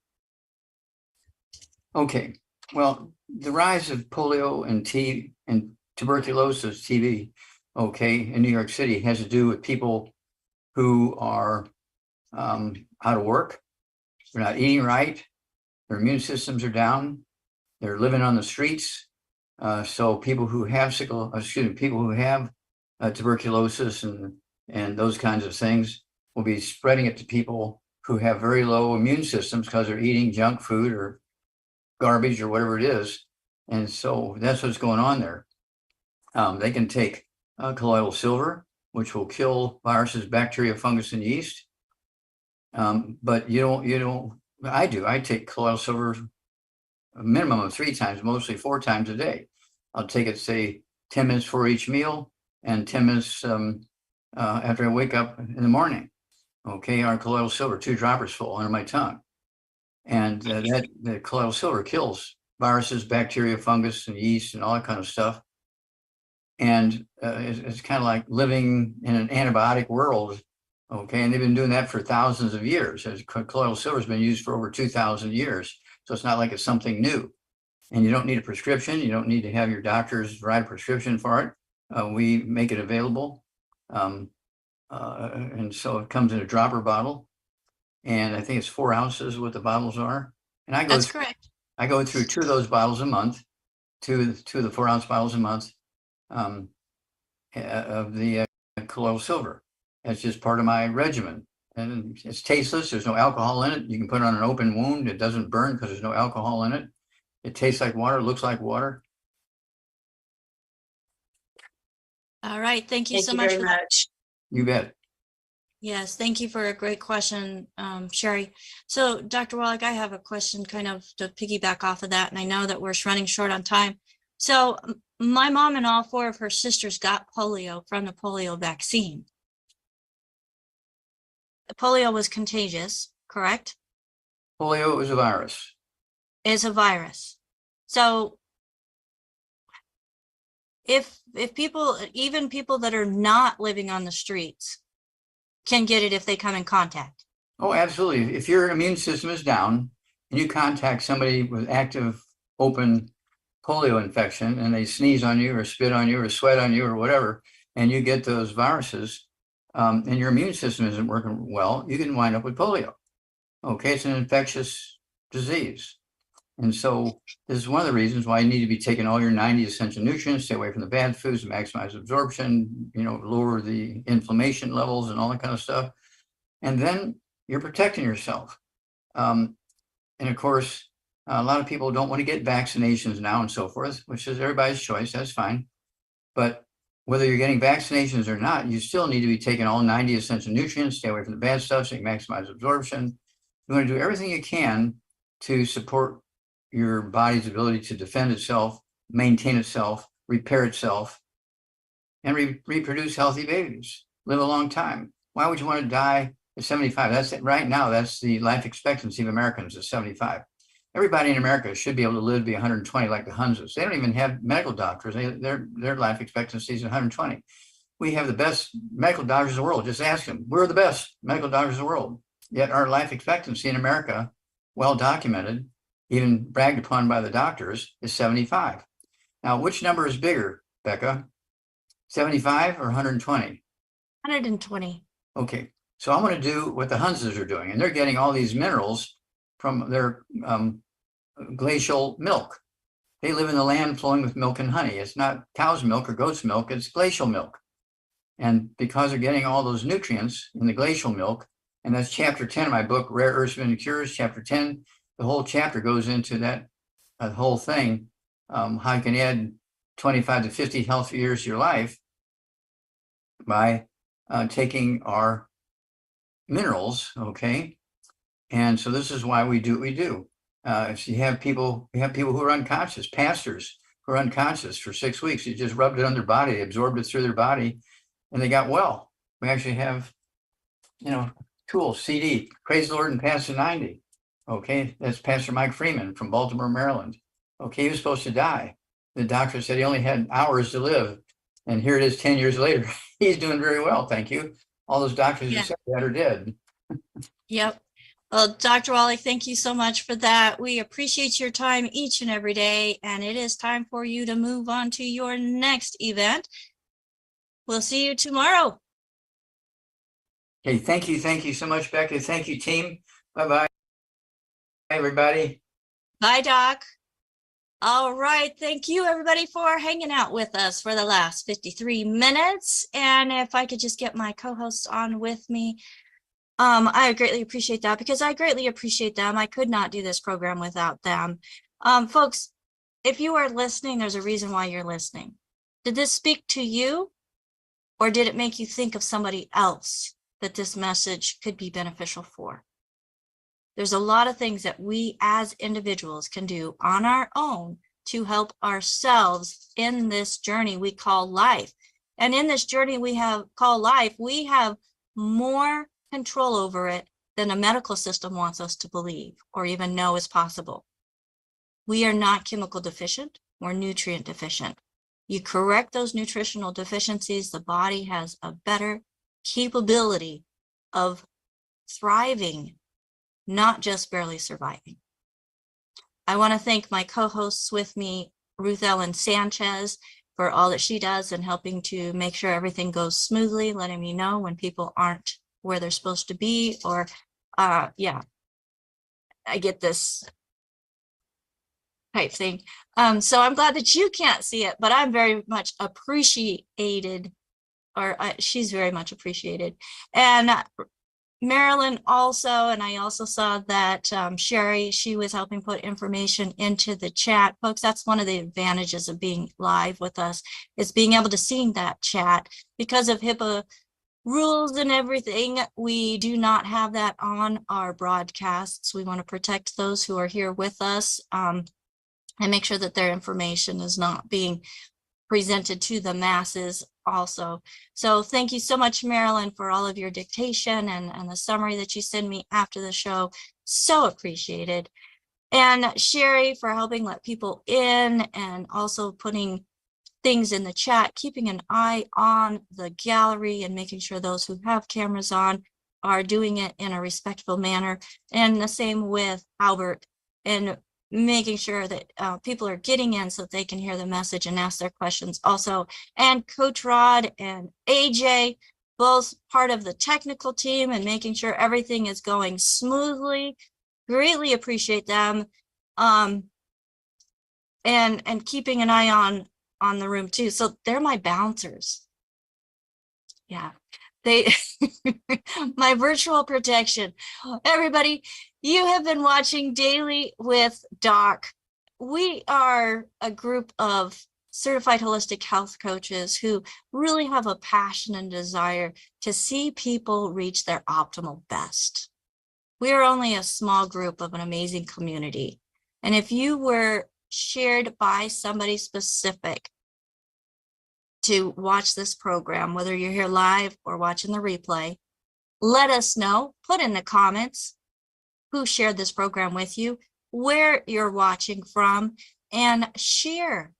Okay, well, the rise of polio and tuberculosis, TB, okay, in New York City has to do with people who are out of work, they're not eating right, their immune systems are down, they're living on the streets. So people who have people who have tuberculosis and those kinds of things will be spreading it to people who have very low immune systems because they're eating junk food or garbage or whatever it is. And so that's what's going on there. They can take colloidal silver, which will kill viruses, bacteria, fungus, and yeast. But I take colloidal silver a minimum of 3 times, mostly 4 times a day. I'll take it, say, 10 minutes for each meal and 10 minutes after I wake up in the morning. Okay, on colloidal silver, 2 droppers full under my tongue. And the colloidal silver kills viruses, bacteria, fungus, and yeast, and all that kind of stuff. And it's kind of like living in an antibiotic world. Okay, and they've been doing that for thousands of years. Colloidal silver has been used for over 2,000 years. So it's not like it's something new. And you don't need a prescription. You don't need to have your doctors write a prescription for it. We make it available. And so it comes in a dropper bottle. And I think it's 4 ounces what the bottles are. And That's correct. I go through 2 of those bottles a month, two of the 4 ounce bottles a month of the colloidal silver. That's just part of my regimen. And it's tasteless. There's no alcohol in it. You can put it on an open wound. It doesn't burn because there's no alcohol in it. It tastes like water, looks like water. All right. Thank you Thank so you much very for that. much. You bet. Yes, thank you for a great question, Sherry. So, Dr. Wallach, I have a question kind of to piggyback off of that, and I know that we're running short on time. So, my mom and all 4 of her sisters got polio from the polio vaccine. The polio was contagious, correct? Polio is a virus. Is a virus. So, if people, even people that are not living on the streets, can get it if they come in contact. Oh, absolutely. If your immune system is down and you contact somebody with active open polio infection and they sneeze on you or spit on you or sweat on you or whatever, and you get those viruses, and your immune system isn't working well, you can wind up with polio. Okay, it's an infectious disease. And so this is one of the reasons why you need to be taking all your 90 essential nutrients, stay away from the bad foods, maximize absorption, lower the inflammation levels and all that kind of stuff. And then you're protecting yourself. And of course, a lot of people don't want to get vaccinations now and so forth, which is everybody's choice. That's fine. But whether you're getting vaccinations or not, you still need to be taking all 90 essential nutrients, stay away from the bad stuff so you maximize absorption. You want to do everything you can to support your body's ability to defend itself, maintain itself, repair itself, and reproduce healthy babies, live a long time. Why would you want to die at 75? That's it. Right now, that's the life expectancy of Americans is 75. Everybody in America should be able to live to be 120 like the Hunses. They don't even have medical doctors. Their life expectancy is 120. We have the best medical doctors in the world. Just ask them. We're the best medical doctors in the world. Yet our life expectancy in America, well documented, even bragged upon by the doctors, is 75. Now, which number is bigger, Becca? 75 or 120? 120. Okay, so I'm going to do what the Hunses are doing, and they're getting all these minerals from their glacial milk. They live in the land flowing with milk and honey. It's not cow's milk or goat's milk, it's glacial milk. And because they're getting all those nutrients in the glacial milk, and that's chapter 10 of my book, Rare Earths and Cures, chapter 10, the whole chapter goes into that whole thing, how you can add 25 to 50 healthy years to your life by taking our minerals, okay? And so this is why we do what we do. If you have people, we have people who are unconscious, pastors who are unconscious for 6 weeks. You just rubbed it on their body, absorbed it through their body, and they got well. We actually have, tools, CD, Praise the Lord and Pass the 90. Okay, that's Pastor Mike Freeman from Baltimore, Maryland. Okay, he was supposed to die. The doctor said he only had hours to live. And here it is 10 years later. He's doing very well, thank you. All those doctors who said that are dead. Yep. Well, Dr. Wallach, thank you so much for that. We appreciate your time each and every day. And it is time for you to move on to your next event. We'll see you tomorrow. Okay, thank you so much, Becca. Thank you, team. Bye-bye. Everybody. Bye, Doc. All right. Thank you, everybody, for hanging out with us for the last 53 minutes. And if I could just get my co-hosts on with me, I greatly appreciate that because I greatly appreciate them. I could not do this program without them. Folks, if you are listening, there's a reason why you're listening. Did this speak to you, or did it make you think of somebody else that this message could be beneficial for? There's a lot of things that we as individuals can do on our own to help ourselves in this journey we call life. And in this journey we have called life, we have more control over it than a medical system wants us to believe or even know is possible. We are not chemical deficient, we're nutrient deficient. You correct those nutritional deficiencies, the body has a better capability of thriving, not just barely surviving. I want to thank my co-hosts with me, Ruth Ellen Sanchez, for all that she does and helping to make sure everything goes smoothly, letting me know when people aren't where they're supposed to be, or I get this type thing. So I'm glad that you can't see it, but I'm very much appreciated, or she's very much appreciated. And Marilyn also, and I also saw that Sherry, she was helping put information into the chat. Folks, that's one of the advantages of being live with us, is being able to see that chat. Because of HIPAA rules and everything, we do not have that on our broadcasts. We want to protect those who are here with us and make sure that their information is not being presented to the masses also. So thank you so much, Marilyn, for all of your dictation and the summary that you send me after the show. So appreciated. And Sherry for helping let people in and also putting things in the chat, keeping an eye on the gallery and making sure those who have cameras on are doing it in a respectful manner. And the same with Albert, and making sure that people are getting in so that they can hear the message and ask their questions also. And Coach Rod and AJ, both part of the technical team and making sure everything is going smoothly. Greatly appreciate them. And keeping an eye on the room too. So they're my bouncers. Yeah. They my virtual protection. Everybody, you have been watching Daily with Doc. We are a group of certified holistic health coaches who really have a passion and desire to see people reach their optimal best. We are only a small group of an amazing community. And if you were shared by somebody specific to watch this program, whether you're here live or watching the replay, let us know. Put in the comments who shared this program with you, where you're watching from, and share.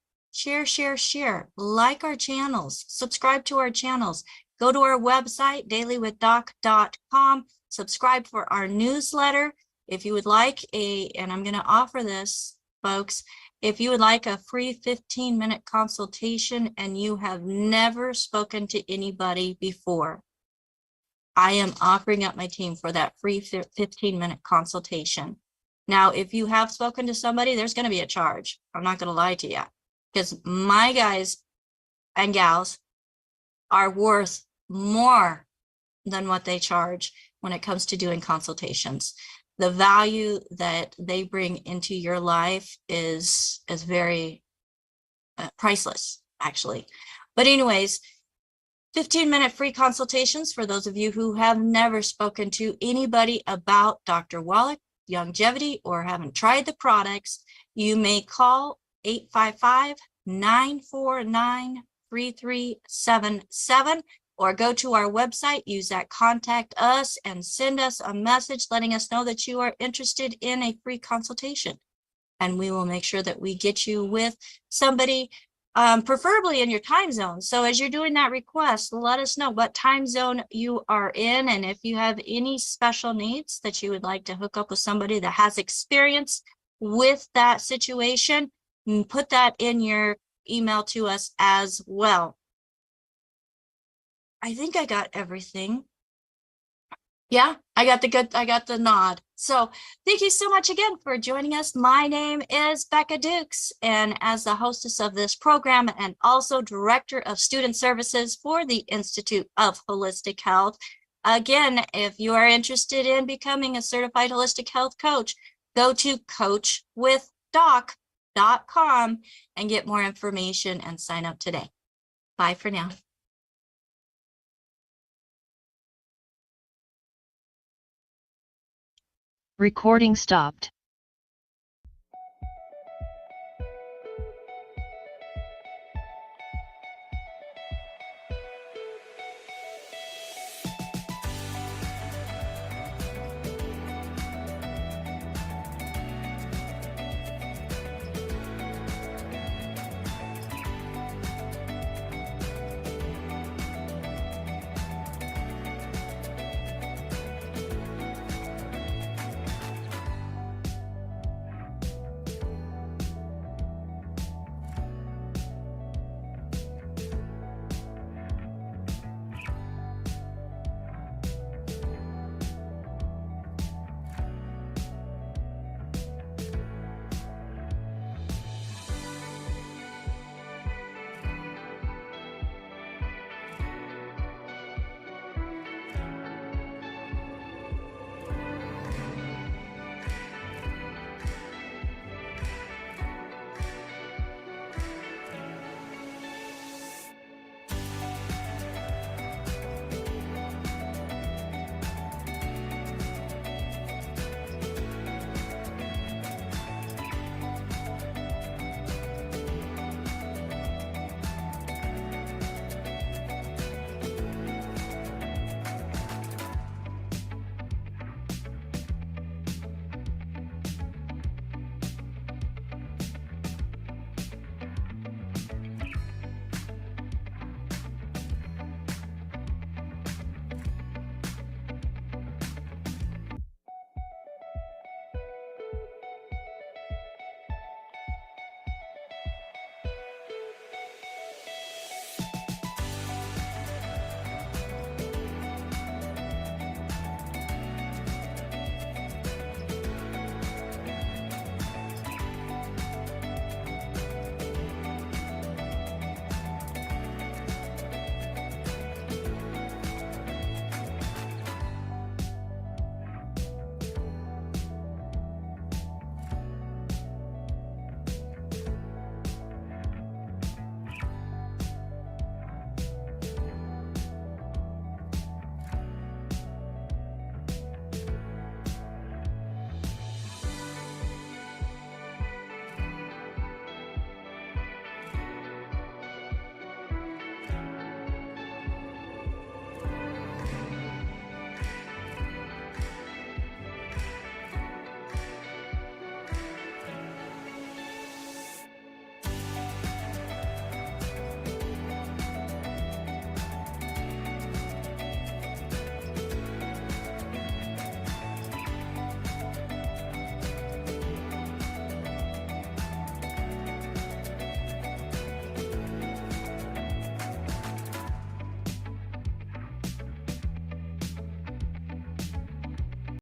Like our channels, subscribe to our channels, go to our website, dailywithdoc.com, subscribe for our newsletter. If you would like and I'm going to offer this, folks, if you would like a free 15-minute consultation and you have never spoken to anybody before, I am offering up my team for that free 15-minute consultation. Now, if you have spoken to somebody, there's going to be a charge. I'm not going to lie to you, because my guys and gals are worth more than what they charge when it comes to doing consultations. The value that they bring into your life is very priceless, actually. But anyways, 15-minute free consultations for those of you who have never spoken to anybody about Dr. Wallach, longevity, or haven't tried the products. You may call 855-949-3377 or go to our website, use that contact us, and send us a message letting us know that you are interested in a free consultation. And we will make sure that we get you with somebody, preferably in your time zone. So as you're doing that request, let us know what time zone you are in. And if you have any special needs that you would like to hook up with somebody that has experience with that situation, put that in your email to us as well. I think I got everything. Yeah, I got the nod. So thank you so much again for joining us. My name is Becca Dukes, and as the hostess of this program and also Director of Student Services for the Institute of Holistic Health. Again, if you are interested in becoming a certified holistic health coach, go to coachwithdoc.com and get more information and sign up today. Bye for now. Recording stopped.